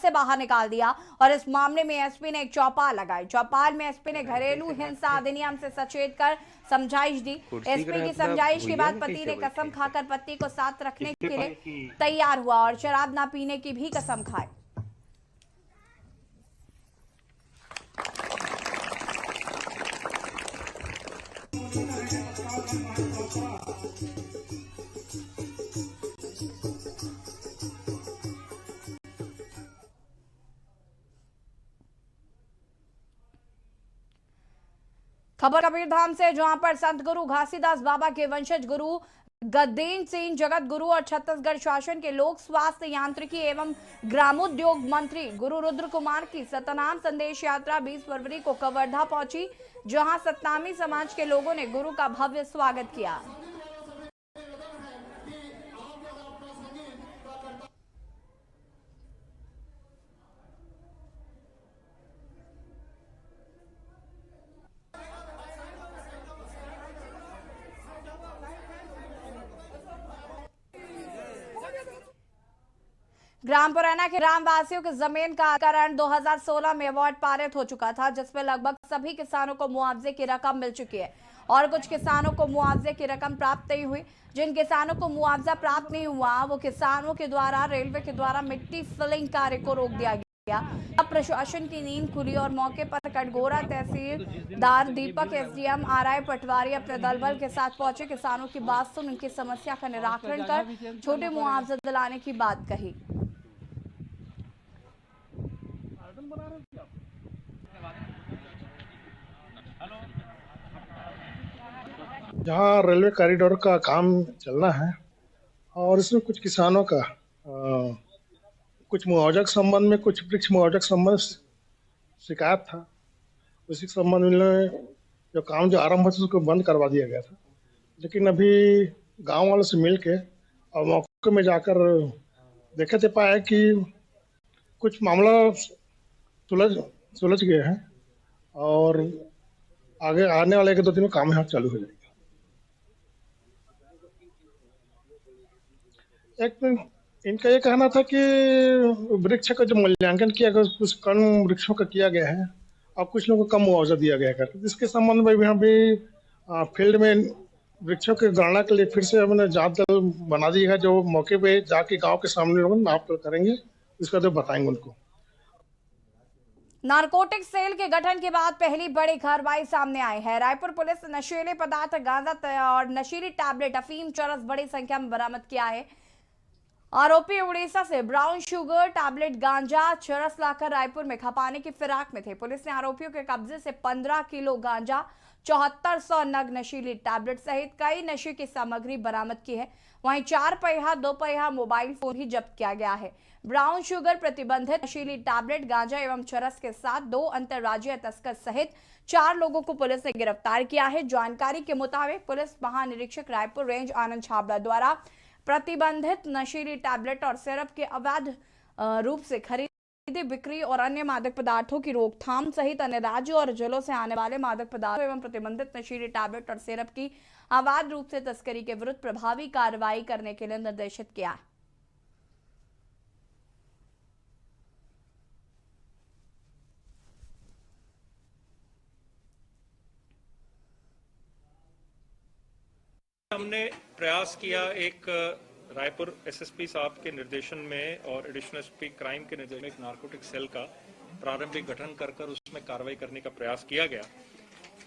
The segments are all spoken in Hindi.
से बाहर निकाल दिया और इस मामले में एसपी ने एक चौपाल लगाई। चौपाल में एसपी ने घरेलू हिंसा अधिनियम से सचेत कर समझाइश दी। एसपी की समझाइश के बाद पति ने कसम खाकर पत्नी को साथ रखने के लिए तैयार हुआ और शराब न पीने की भी कसम खाई। खबर कबीरधाम से, जहां पर संत गुरु घासीदास बाबा के वंशज गुरु गद्देन सिंह जगत गुरु और छत्तीसगढ़ शासन के लोक स्वास्थ्य यांत्रिकी एवं ग्रामोद्योग मंत्री गुरु रुद्र कुमार की सतनाम संदेश यात्रा 20 फरवरी को कवर्धा पहुंची, जहां सतनामी समाज के लोगों ने गुरु का भव्य स्वागत किया। ग्राम पुरैना के ग्रामवासियों की जमीन का अधिग्रहण 2016 में अवार्ड पारित हो चुका था, जिसमें लगभग सभी किसानों को मुआवजे की रकम मिल चुकी है और कुछ किसानों को मुआवजे की रकम प्राप्त नहीं हुई। जिन किसानों को मुआवजा प्राप्त नहीं हुआ, वो किसानों के द्वारा रेलवे के द्वारा मिट्टी फिलिंग कार्य को रोक दिया गया। अब प्रशासन की नींद खुली और मौके पर कटघोरा तहसीलदार दीपक, एसडीएम आरआई पटवारी अपने दल बल के साथ पहुंचे। किसानों की बात सुन उनकी समस्या का निराकरण कर छोटे मुआवजा दिलाने की बात कही। जहाँ रेलवे कॉरिडोर का काम चलना है और इसमें कुछ किसानों का कुछ मुआवजा के संबंध में, कुछ वृक्ष मुआवजा के संबंध शिकायत था। उसी के संबंध में जो काम जो आरंभ था उसको बंद करवा दिया गया था, लेकिन अभी गांव वालों से मिल के और मौके में जाकर देखे थे, पाया कि कुछ मामला सुलझ गए हैं और आगे आने वाले 1-2 दिन में काम यहाँ चालू हो जाएगा। एक इनका ये कहना था कि वृक्ष का जो मूल्यांकन किया गया कुछ कम वृक्षों का किया गया है और कुछ लोगों को कम मुआवजा दिया गया है। इसके संबंध में भी हम भी फील्ड में वृक्षों की गणना के लिए फिर से हमने जांच दल बना दी है, जो मौके पे जाके गांव के सामने लोग नाप करेंगे, इसका तो बताएंगे उनको। नारकोटिक सेल के गठन के बाद पहली बड़ी कार्रवाई सामने आई है। रायपुर पुलिस ने नशीले पदार्थ गांजा और नशीली टैबलेट अफीम चरस बड़ी संख्या में बरामद किया है। आरोपी उड़ीसा से ब्राउन शुगर टैबलेट गांजा चरस लाकर रायपुर में खपाने की फिराक में थे। पुलिस ने आरोपियों के कब्जे से 15 किलो गांजा, 7400 नग नशीली टैबलेट सहित कई नशे की सामग्री बरामद की है। वहीं 4 पहिया 2 पहिया मोबाइल फोन ही जब्त किया गया है। ब्राउन शुगर, प्रतिबंधित नशीली टैबलेट, गांजा एवं चरस के साथ 2 अंतर्राज्यीय तस्कर सहित 4 लोगों को पुलिस ने गिरफ्तार किया है। जानकारी के मुताबिक पुलिस महानिरीक्षक रायपुर रेंज आनंद छाबड़ा द्वारा प्रतिबंधित नशीली टैबलेट और सिरप के अवैध रूप से खरीदी, बिक्री और अन्य मादक पदार्थों की रोकथाम सहित अन्य राज्यों और जिलों से आने वाले मादक पदार्थों एवं प्रतिबंधित नशीली टैबलेट और सिरप की अवैध रूप से तस्करी के विरुद्ध प्रभावी कार्रवाई करने के लिए निर्देशित किया है। हमने प्रयास किया, एक रायपुर एसएसपी साहब के निर्देशन में और एडिशनल एसपी क्राइम के निर्देशन में एक नारकोटिक सेल का प्रारंभिक गठन कर उसमें कार्रवाई करने का प्रयास किया गया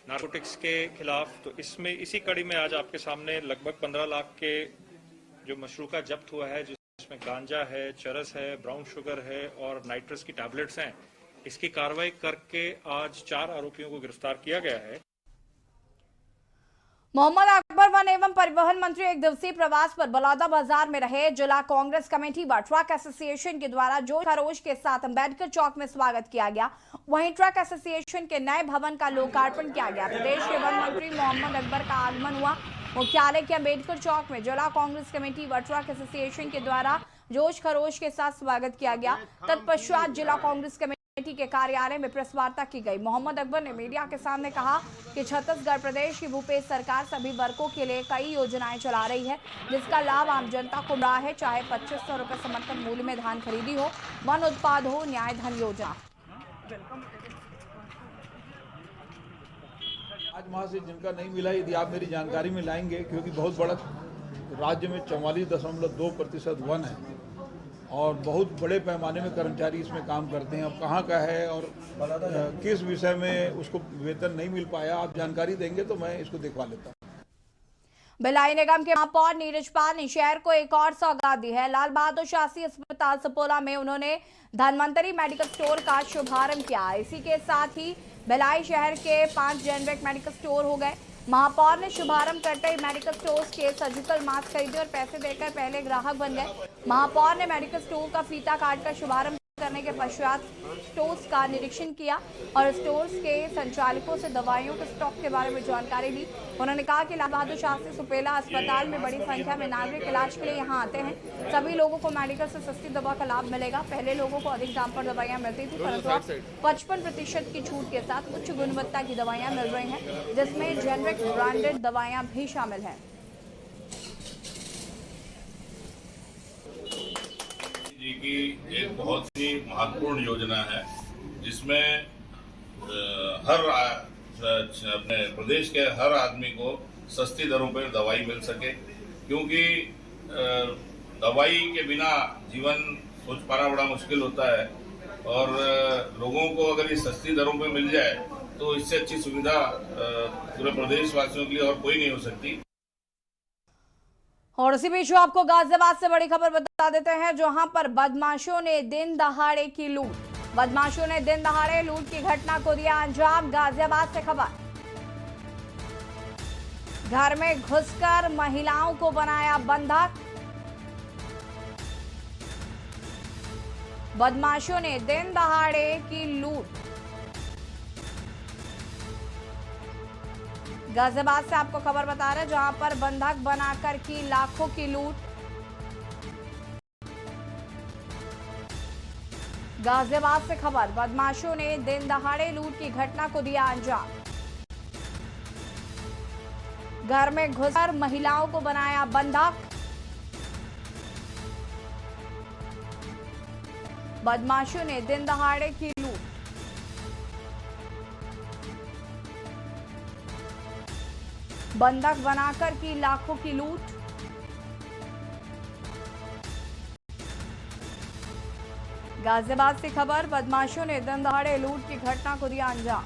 नारकोटिक्स के खिलाफ। तो इसमें इसी कड़ी में आज आपके सामने लगभग 15 लाख के जो मशरूका जब्त हुआ है, जिसमें गांजा है, चरस है, ब्राउन शुगर है और नाइट्रस की टैबलेट्स हैं। इसकी कार्रवाई करके आज 4 आरोपियों को गिरफ्तार किया गया है। मोहम्मद अकबर वन एवं परिवहन मंत्री एक दिवसीय प्रवास पर बलौदाबाजार में रहे। जिला कांग्रेस कमेटी व ट्रक एसोसिएशन के द्वारा जोश खरोश के साथ अंबेडकर चौक में स्वागत किया गया। वहीं ट्रक एसोसिएशन के नए भवन का लोकार्पण किया गया। प्रदेश के वन मंत्री मोहम्मद अकबर का आगमन हुआ। मुख्यालय के अंबेडकर चौक में जिला कांग्रेस कमेटी व ट्रक एसोसिएशन के द्वारा जोश खरोश के साथ स्वागत किया गया। तत्पश्चात जिला कांग्रेस कमेटी कमेटी के कार्यालय में प्रेस वार्ता की गई। मोहम्मद अकबर ने मीडिया के सामने कहा कि छत्तीसगढ़ प्रदेश की भूपेश सरकार सभी वर्गों के लिए कई योजनाएं चला रही है, जिसका लाभ आम जनता को मिला है, चाहे 2500 रुपए समर्थन मूल्य में धान खरीदी हो, वन उत्पाद हो, न्याय धन योजना। आज वहाँ से जिनका नहीं मिला, यदि आप मेरी जानकारी में लाएंगे, क्योंकि बहुत बड़ा राज्य में 44.2% वन है और बहुत बड़े पैमाने में कर्मचारी इसमें काम करते हैं। अब कहाँ का है और किस विषय में उसको वेतन नहीं मिल पाया, आप जानकारी देंगे तो मैं इसको दिखवा लेता हूँ। भिलाई निगम के महापौर नीरज पाल ने शहर को एक और सौगात दी है। लाल बहादुर शास्त्री अस्पताल सपोला में उन्होंने धन्वंतरी मेडिकल स्टोर का शुभारंभ किया। इसी के साथ ही भिलाई शहर के 5 जेनरिक मेडिकल स्टोर हो गए। महापौर ने शुभारंभ करते ही मेडिकल स्टोर्स के सर्जिकल मास्क खरीदे और पैसे देकर पहले ग्राहक बन गए। महापौर ने मेडिकल स्टोर का फीता काटकर शुभारंभ करने के पश्चात स्टोर्स का निरीक्षण किया और स्टोर्स के संचालकों से दवाइयों के स्टॉक के बारे में जानकारी ली। उन्होंने कहा कि लाल बहादुर शास्त्री सुपेला अस्पताल में बड़ी संख्या में नागरिक इलाज के लिए यहां आते हैं। सभी लोगों को मेडिकल से सस्ती दवा का लाभ मिलेगा। पहले लोगों को अधिक दाम पर दवाइयां मिलती थी, परंतु अब 55% की छूट के साथ उच्च गुणवत्ता की दवाइयां मिल रही हैं, जिसमें जेनरिक ब्रांडेड दवाइयां भी शामिल हैं। जी की एक बहुत ही महत्वपूर्ण योजना है, जिसमें अपने प्रदेश के हर आदमी को सस्ती दरों पर दवाई मिल सके, क्योंकि दवाई के बिना जीवन सोच पाना बड़ा मुश्किल होता है और लोगों को अगर ये सस्ती दरों पर मिल जाए तो इससे अच्छी सुविधा पूरे प्रदेश वासियों के लिए और कोई नहीं हो सकती। और इसी बीच आपको गाजियाबाद से बड़ी खबर बता देते हैं, जहां पर बदमाशों ने दिन दहाड़े की लूट। बदमाशों ने दिन दहाड़े लूट की घटना को दिया अंजाम। गाजियाबाद से खबर, घर में घुसकर महिलाओं को बनाया बंधक। बदमाशों ने दिन दहाड़े की लूट। गाजियाबाद से आपको खबर बता रहे हैं, जहां पर बंधक बनाकर की लाखों की लूट। गाजियाबाद से खबर, बदमाशों ने दिन दहाड़े लूट की घटना को दिया अंजाम। घर में घुसकर महिलाओं को बनाया बंधक। बदमाशों ने दिन दहाड़े की लूट। बंधक बनाकर की लाखों की लूट। गाजियाबाद से खबर, बदमाशों ने दिन दहाड़े लूट की घटना को दिया अंजाम।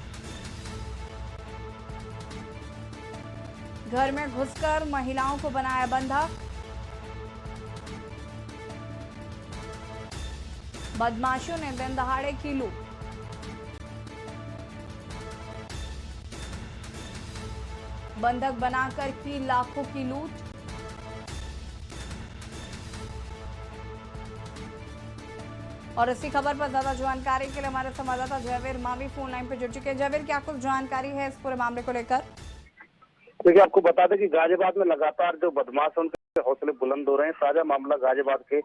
घर में घुसकर महिलाओं को बनाया बंधक। बदमाशों ने दिन दहाड़े की लूट। बंधक बनाकर की लाखों की लूट। और इसी खबर पर ज्यादा जानकारी के लिए हमारे संवाददाता जयवीर मावी फोन लाइन पे जुड़ चुके हैं। जयवीर, क्या कुछ जानकारी है इस पूरे मामले को लेकर? देखिए, आपको बता दें कि गाजियाबाद में लगातार जो बदमाश हैं उनके हौसले बुलंद हो रहे हैं। ताजा मामला गाजियाबाद के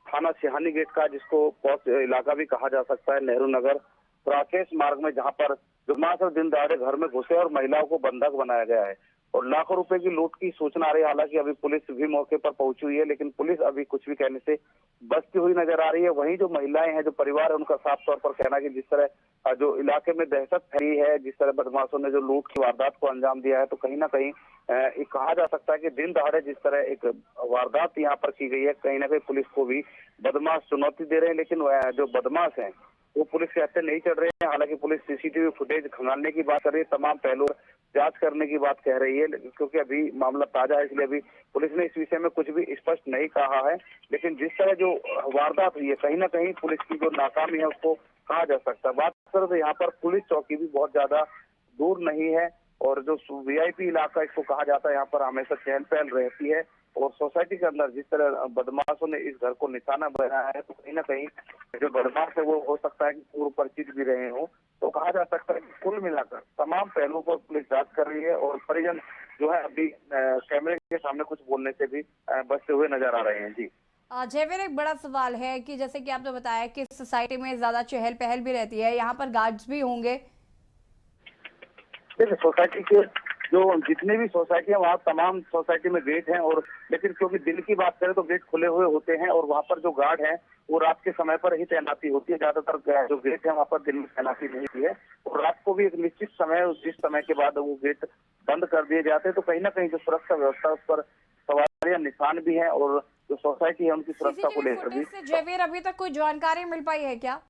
थाना सिहानी गेट का, जिसको पौष इलाका भी कहा जा सकता है, नेहरू नगर राकेश मार्ग में, जहां पर बदमाश और दिन दहाड़े घर में घुसे और महिलाओं को बंधक बनाया गया है और लाखों रुपए की लूट की सूचना आ रही है। हालांकि अभी पुलिस भी मौके पर पहुंची हुई है, लेकिन पुलिस अभी कुछ भी कहने से बचती हुई नजर आ रही है। वहीं जो महिलाएं हैं, जो परिवार है, उनका साफ तौर पर कहना है कि जिस तरह जो इलाके में दहशत फैली है, जिस तरह बदमाशों ने जो लूट की वारदात को अंजाम दिया है, तो कहीं ना कहीं ये कहा जा सकता है कि दिन दहाड़े जिस तरह एक वारदात यहाँ पर की गई है, कहीं ना कहीं पुलिस को भी बदमाश चुनौती दे रहे हैं। लेकिन जो बदमाश हैं वो पुलिस के हत्थे नहीं चढ़ रहे हैं। हालांकि पुलिस सीसीटीवी फुटेज खंगालने की बात कर रही है, तमाम पहलू जांच करने की बात कह रही है, क्योंकि अभी मामला ताजा है, इसलिए अभी पुलिस ने इस विषय में कुछ भी स्पष्ट नहीं कहा है। लेकिन जिस तरह जो वारदात हुई है, कहीं ना कहीं पुलिस की जो नाकामी है उसको कहा जा सकता है। बात करें तो यहाँ पर पुलिस चौकी भी बहुत ज्यादा दूर नहीं है और जो वीआईपी इलाका इसको कहा जाता है, यहाँ पर हमेशा चहल पहल रहती है। और सोसाइटी के अंदर जिस तरह बदमाशों ने इस घर को निशाना बनाया है, तो कहीं ना कहीं जो बदमाश है वो हो सकता है कि पूर्व परिचित भी रहे हो। तो कहा जा सकता है कि कुल मिलाकर तमाम पहलुओं पर पुलिस जांच कर रही है और परिजन जो है अभी कैमरे के सामने कुछ बोलने से भी बचते हुए नजर आ रहे हैं। जी, जयवीर, एक बड़ा सवाल है कि जैसे कि आपने बताया कि सोसाइटी में ज्यादा चहल पहल भी रहती है, यहाँ पर गार्ड्स भी होंगे। देखिए, सोसाइटी के जो जितने भी सोसाइटी है वहाँ तमाम सोसाइटी में गेट हैं, और लेकिन क्योंकि दिन की बात करें तो गेट खुले हुए होते हैं, और वहाँ पर जो गार्ड है वो रात के समय पर ही तैनाती होती है। ज्यादातर जो गेट है वहाँ पर दिन में तैनाती नहीं होती है, और रात को भी एक निश्चित समय, जिस समय के बाद वो गेट बंद कर दिए जाते हैं, तो कहीं ना कहीं जो सुरक्षा व्यवस्था उस पर सवाल या निशान भी है, और जो सोसाइटी है उनकी सुरक्षा को लेकर भी। जयवीर, अभी तक कोई जानकारी मिल पाई है क्या?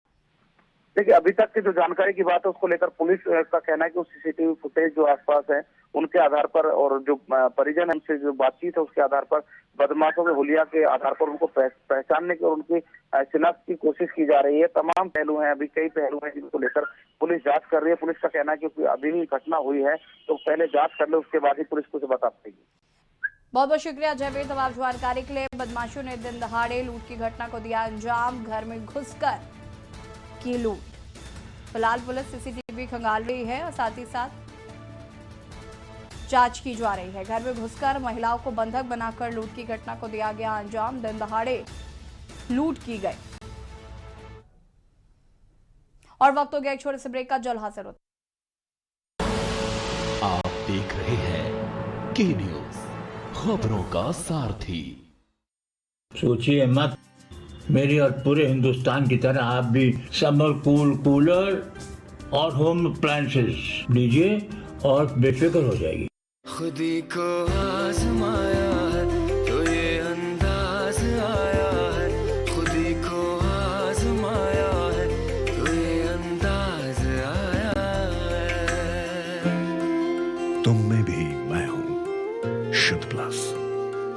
देखिए, अभी तक की जो जानकारी की बात है उसको लेकर पुलिस का कहना है कि सीसीटीवी फुटेज जो आसपास है उनके आधार पर, और जो परिजन है उनसे जो बातचीत है उसके आधार पर, बदमाशों के हुलिया के आधार पर उनको पहचानने की और उनकी शिनाख्त की कोशिश की जा रही है। तमाम पहलू हैं, अभी कई पहलू हैं जिनको लेकर पुलिस जांच कर रही है। पुलिस का कहना है कि अभी भी घटना हुई है तो पहले जांच कर ले, उसके बाद ही पुलिस कुछ बता पाएगी। बहुत बहुत शुक्रिया जयवीर तमाम जानकारी के लिए। बदमाशों ने दिन दहाड़े लूट की घटना को दिया अंजाम, घर में घुसकर की लूट। फिलहाल पुलिस सीसीटीवी खंगाल रही है और साथ ही साथ जांच की जा रही है। घर में घुसकर महिलाओं को बंधक बनाकर लूट की घटना को दिया गया अंजाम, दिन दहाड़े लूट की गई। और वक्त हो गया एक छोटे से ब्रेक का, जल्द हाजिर होता। आप देख रहे हैं के न्यूज, खबरों का सारथी। सोचिए मत, मेरी और पूरे हिंदुस्तान की तरह आप भी समर कूल कूलर और होम अप्लायंसेस लीजिए और बेफिक्र हो जाएगी। खुदी को आजमाया है तो ये अंदाज आया है, खुदी को आजमाया है तो ये अंदाज आया है। तुम में भी मैं हूं, शुद्ध प्लस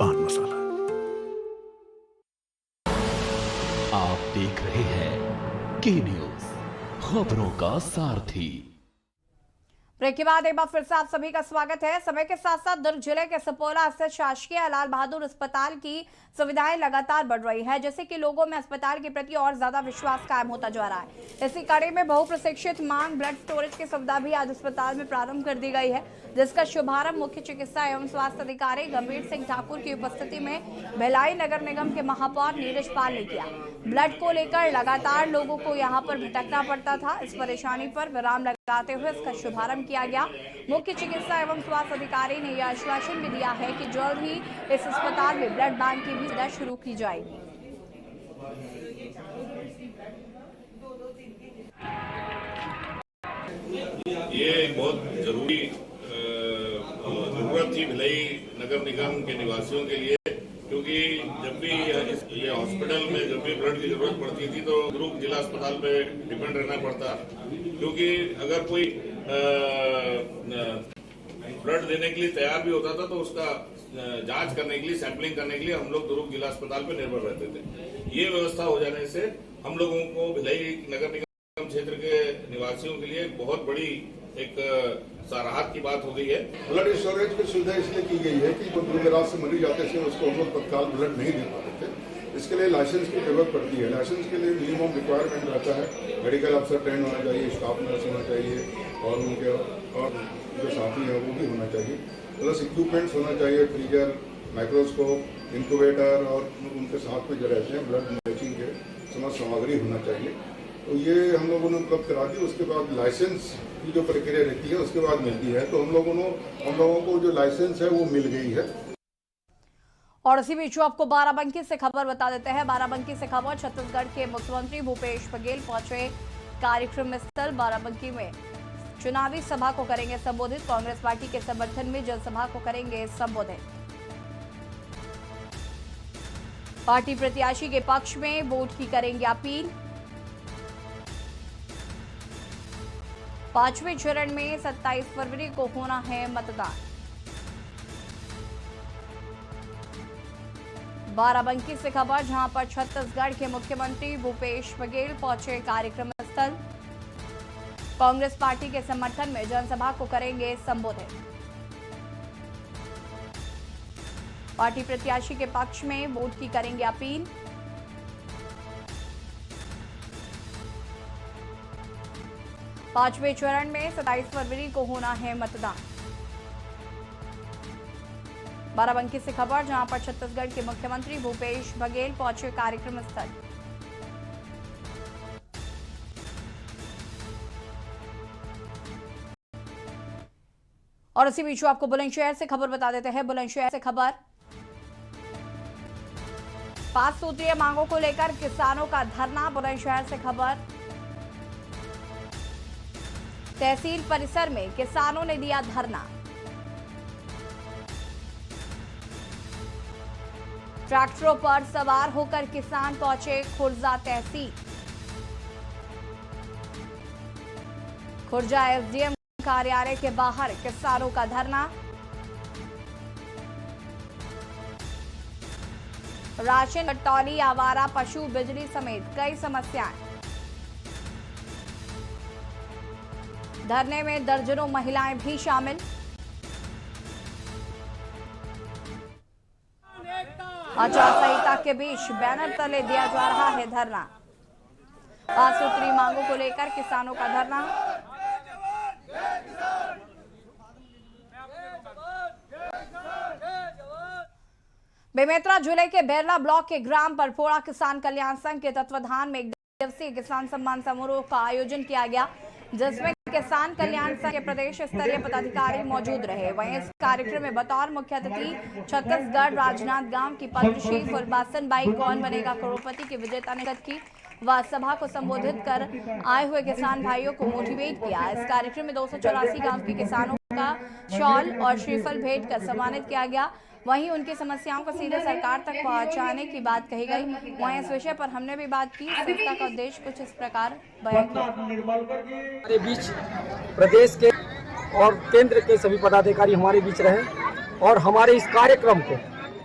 पान मसाला। आप देख रहे हैं के न्यूज, खबरों का सारथी। ब्रेक के बाद एक बार फिर से आप सभी का स्वागत है। समय के साथ साथ दुर्ग जिले के सपोला स्थित शासकीय लाल बहादुर अस्पताल की सुविधाएं लगातार बढ़ रही है, जैसे कि लोगों में अस्पताल के प्रति और ज्यादा विश्वास कायम होता जा रहा है। इसी कड़ी में बहुप्रतीक्षित मांग ब्लड स्टोरेज की सुविधा भी आज अस्पताल में प्रारंभ कर दी गई है, जिसका शुभारंभ मुख्य चिकित्सा एवं स्वास्थ्य अधिकारी गंभीर सिंह ठाकुर की उपस्थिति में भिलाई नगर निगम के महापौर नीरज पाल ने किया। ब्लड को लेकर लगातार लोगों को यहाँ पर भटकना पड़ता था, इस परेशानी पर विराम लगाते हुए इसका शुभारंभ किया गया। मुख्य चिकित्सा एवं स्वास्थ्य अधिकारी ने यह आश्वासन भी दिया है कि जल्द ही इस अस्पताल में ब्लड बैंक की भी सुविधा शुरू की जाएगी। ये बहुत जरूरी जरूरत थी भिलाई नगर निगम के निवासियों के लिए, क्योंकि जब भी ये हॉस्पिटल में जब भी ब्लड की जरूरत पड़ती थी तो दुर्ग जिला अस्पताल पे डिपेंड रहना पड़ता, क्योंकि अगर कोई ब्लड देने के लिए तैयार भी होता था तो उसका जांच करने के लिए, सैंपलिंग करने के लिए हम लोग दुर्ग जिला अस्पताल पे निर्भर रहते थे। ये व्यवस्था हो जाने से हम लोगों को भिलाई नगर निगम क्षेत्र के निवासियों के लिए बहुत बड़ी एक सराहत की बात हो गई है। ब्लड स्टोरेज की सुविधा इसलिए की गई है कि जो दूर दराज से मरीज आते थे उसको हम लोग तत्काल ब्लड नहीं दे पाते थे, इसके लिए लाइसेंस की जरूरत पड़ती है। लाइसेंस के लिए मिनिमम रिक्वायरमेंट रहता है, मेडिकल अफसर ट्रेन होना चाहिए, स्टाफ नर्स होना चाहिए और उनके और जो साथी हैं वो भी होना चाहिए, प्लस इक्विपमेंट्स होना चाहिए, फ्रीजर, माइक्रोस्कोप, इंक्यूबेटर और उनके साथ में जो रहते हैं ब्लड मैचिंग के समस्त सामग्री होना चाहिए। तो ये हम लोगों ने उपलब्ध करा दी। उसके बाद लाइसेंस की जो प्रक्रिया रहती है उसके बाद मिलती है, तो हम लोगों को जो लाइसेंस है वो मिल गई है। और इसी बीच आपको बाराबंकी से खबर बता देते हैं। बाराबंकी से खबर, छत्तीसगढ़ के मुख्यमंत्री भूपेश बघेल पहुंचे कार्यक्रम स्थल बाराबंकी में चुनावी सभा को करेंगे संबोधित। कांग्रेस पार्टी के समर्थन में जनसभा को करेंगे संबोधित। पार्टी प्रत्याशी के पक्ष में वोट की करेंगे अपील। 5वें चरण में 27 फरवरी को होना है मतदान। बाराबंकी से खबर, जहां पर छत्तीसगढ़ के मुख्यमंत्री भूपेश बघेल पहुंचे कार्यक्रम स्थल। कांग्रेस पार्टी के समर्थन में जनसभा को करेंगे संबोधित। पार्टी प्रत्याशी के पक्ष में वोट की करेंगे अपील। पांचवें चरण में 27 फरवरी को होना है मतदान। बाराबंकी से खबर, जहां पर छत्तीसगढ़ के मुख्यमंत्री भूपेश बघेल पहुंचे कार्यक्रम स्थल। और इसी बीच आपको बुलंदशहर से खबर बता देते हैं। बुलंदशहर से खबर, 5 सूत्रीय मांगों को लेकर किसानों का धरना। बुलंदशहर से खबर, तहसील परिसर में किसानों ने दिया धरना। ट्रैक्टरों पर सवार होकर किसान पहुंचे खुर्जा तहसील। खुर्जा एसडीएम कार्यालय के बाहर किसानों का धरना। राशन, टौली, आवारा पशु, बिजली समेत कई समस्याएं। धरने में दर्जनों महिलाएं भी शामिल। आचार संहिता के बीच बैनर तले दिया जा रहा है धरना। 5 सूत्री मांगों को लेकर किसानों का धरना। बेमेतरा जिले के बेरला ब्लॉक के ग्राम परपोड़ा किसान कल्याण संघ के तत्वाधान में 1 दिवसीय किसान सम्मान समारोह का आयोजन किया गया, जिसमें किसान कल्याण संघ के प्रदेश स्तरीय पदाधिकारी मौजूद रहे। वहीं इस कार्यक्रम में बतौर मुख्य अतिथि छत्तीसगढ़ राजनांदगांव की पद्मश्री फुलबासन बाई कौन बनेगा करोड़पति की विजेता ने की व सभा को संबोधित कर आए हुए किसान भाइयों को मोटिवेट किया। इस कार्यक्रम में 284 गांव के किसानों का शॉल और श्रीफल भेंट कर सम्मानित किया गया। वहीं उनकी समस्याओं को सीधे सरकार तक पहुंचाने की बात कही गई। वहीं इस विषय पर हमने भी बात की। संस्था का उद्देश्य कुछ इस प्रकार बयान किया। हमारे बीच प्रदेश के और केंद्र के सभी पदाधिकारी हमारे बीच रहे और हमारे इस कार्यक्रम को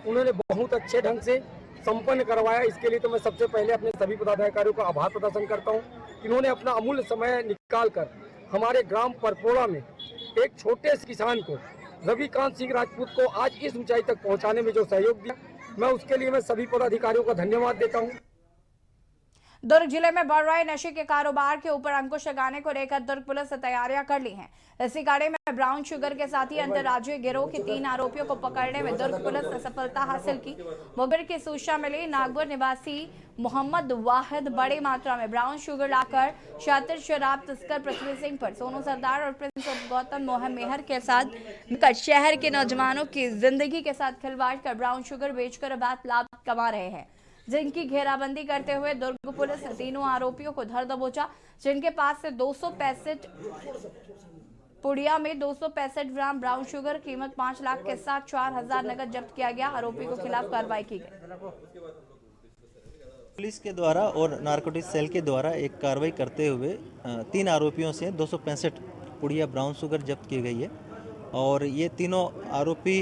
उन्होंने बहुत अच्छे ढंग से संपन्न करवाया। इसके लिए तो मैं सबसे पहले अपने सभी पदाधिकारियों का आभार प्रदर्शन करता हूँ। इन्होंने अपना अमूल्य समय निकालकर हमारे ग्राम परपोड़ा में एक छोटे से किसान को, रविकांत सिंह राजपूत को आज इस ऊंचाई तक पहुंचाने में जो सहयोग दिया, मैं उसके लिए मैं सभी पदाधिकारियों का धन्यवाद देता हूं। दुर्ग जिले में बढ़ रहे नशे के कारोबार के ऊपर अंकुश लगाने को लेकर दुर्ग पुलिस ने तैयारियां कर ली हैं। इसी कड़ी में ब्राउन शुगर के साथ ही अंतर्राज्यीय गिरोह के 3 आरोपियों को पकड़ने में दुर्ग पुलिस ने सफलता हासिल की। मुखबिर की सूचना मिली, नागपुर निवासी मोहम्मद वाहिद बड़ी मात्रा में ब्राउन शुगर लाकर शातिर शराब तस्कर पृथ्वी सिंह पर सोनू सरदार और प्रिंस ऑफ गौतम मोहन मेहर के साथ शहर के नौजवानों की जिंदगी के साथ खिलवाड़ कर ब्राउन शुगर बेचकर अवैध लाभ कमा रहे हैं, जिनकी घेराबंदी करते हुए दुर्ग पुलिस ने तीनों आरोपियों को धर दबोचा, जिनके पास से 265 पुड़िया में 265 ग्राम ब्राउन शुगर कीमत 5 लाख के साथ 4,000 नगद जब्त किया गया। आरोपी को खिलाफ कार्रवाई की गई। पुलिस के द्वारा और नारकोटिक्स सेल के द्वारा एक कार्रवाई करते हुए 3 आरोपियों से 265 पुड़िया ब्राउन शुगर जब्त की गई है। और ये तीनों आरोपी,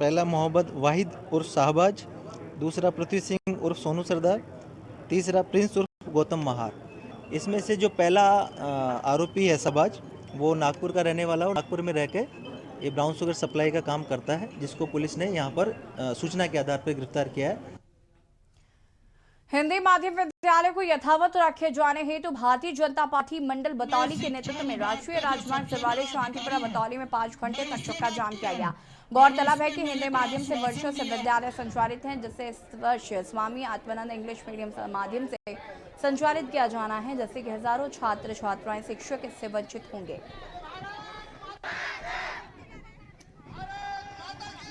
पहला मोहम्मद वाहिद उर्फ शाहबाज, दूसरा पृथ्वी सिंह उर्फ सोनू सरदार, तीसरा प्रिंस उर्फ गौतम महार। इसमें से जो पहला आरोपी है शाहबाज, वो नागपुर का रहने वाला और नागपुर में रह के ये ब्राउन शुगर सप्लाई का काम करता है, जिसको पुलिस ने यहाँ पर सूचना के आधार पर गिरफ्तार किया है। हिंदी माध्यम विद्यालय को यथावत रखे जाने हेतु भारतीय जनता पार्टी मंडल बतौली के नेतृत्व में राष्ट्रीय राजमार्ग चरवाले शांतिपुरा बतौली में 5 घंटे तक चक्का जाम किया गया। गौरतलब है कि हिंदी माध्यम से वर्षों से विद्यालय संचालित हैं, जिससे इस वर्ष स्वामी आत्मानंद इंग्लिश मीडियम माध्यम से संचालित किया जाना है, जिससे कि हजारों छात्र छात्राएं शिक्षक इससे वंचित होंगे।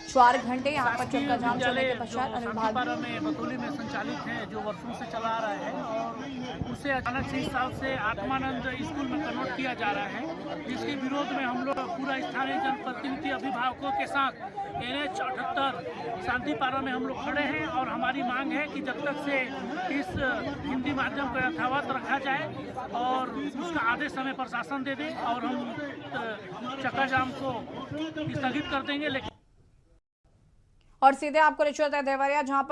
4 घंटे यहाँ पर चक्का जाम चलने के पश्चात अनुभाग में बतौली में संचालित है, जो वर्षों से चला आ रहा है और उसे अचानक से इस साल से आत्मानंद स्कूल में कन्वर्ट किया जा रहा है, जिसके विरोध में हम लोग पूरा स्थानीय जनप्रतिनिधि अभिभावकों के साथ NH 78 शांतिपारा में हम लोग खड़े हैं। और हमारी मांग है कि जब तक से इस हिंदी माध्यम को यथावत रखा जाए और उसका आदेश हमें प्रशासन दे दे और हम चक्का जाम को स्थगित कर देंगे। लेकिन और सीधे आपको रिचुअल देवरिया, जहां